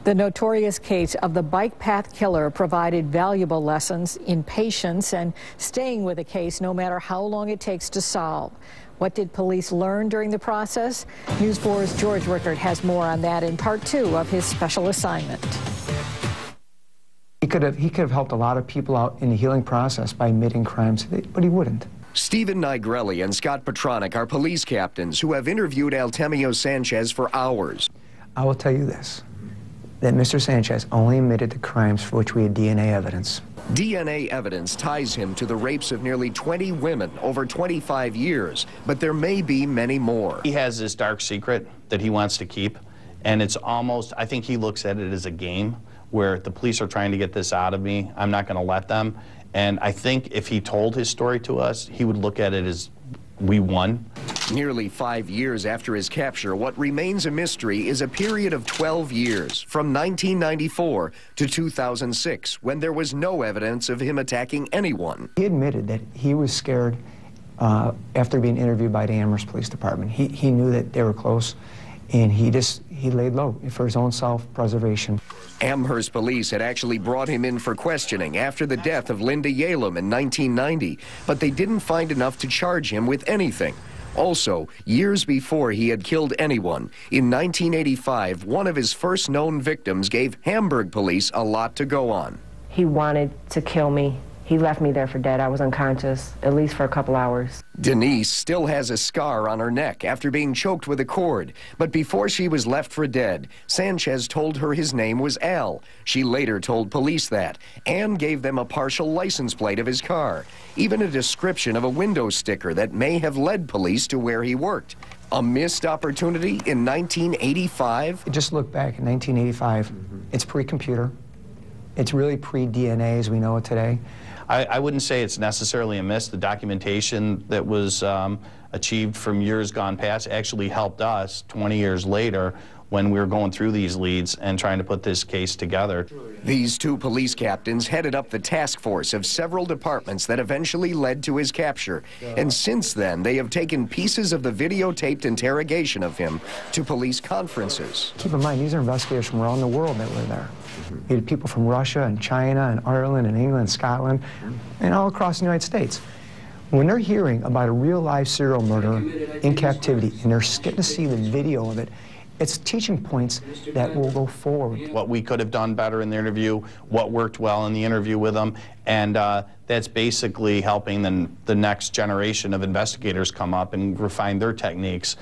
The notorious case of the bike path killer provided valuable lessons in patience and staying with a case no matter how long it takes to solve. What did police learn during the process? News 4's George Rickard has more on that in part 2 of his special assignment. He could have helped a lot of people out in the healing process by admitting crimes, but he wouldn't. Stephen Nigrelli and Scott Petronic are police captains who have interviewed Altemio Sanchez for hours. I will tell you this, that Mr. Sanchez only admitted to crimes for which we had DNA evidence. DNA evidence ties him to the rapes of nearly 20 women over 25 years, but there may be many more. He has this dark secret that he wants to keep, and it's almost, I think he looks at it as a game where the police are trying to get this out of me. I'm not going to let them. And I think if he told his story to us, he would look at it as we won. Nearly 5 years after his capture, what remains a mystery is a period of 12 years, from 1994 to 2006, when there was no evidence of him attacking anyone. He admitted that he was scared after being interviewed by the Amherst Police Department. He knew that they were close, and he laid low for his own self-preservation. Amherst police had actually brought him in for questioning after the death of Linda Yalem in 1990, but they didn't find enough to charge him with anything. Also, years before he had killed anyone, in 1985, one of his first known victims gave Hamburg police a lot to go on. He wanted to kill me. He left me there for dead. I was unconscious, at least for a couple hours. Denise still has a scar on her neck after being choked with a cord. But before she was left for dead, Sanchez told her his name was Al. She later told police that, and gave them a partial license plate of his car, even a description of a window sticker that may have led police to where he worked. A missed opportunity in 1985? Just look back in 1985. It's pre-computer. It's really pre-DNA as we know it today. I wouldn't say it's necessarily a miss. The documentation that was achieved from years gone past actually helped us 20 years later when we were going through these leads and trying to put this case together. These two police captains headed up the task force of several departments that eventually led to his capture. And since then, they have taken pieces of the videotaped interrogation of him to police conferences. Keep in mind, these are investigators from around the world that were there. You had people from Russia and China and Ireland and England and Scotland and all across the United States. When they're hearing about a real live serial murderer in captivity and they're getting to see the video of it, it's teaching points that will go forward. What we could have done better in the interview, what worked well in the interview with them, and that's basically helping the next generation of investigators come up and refine their techniques.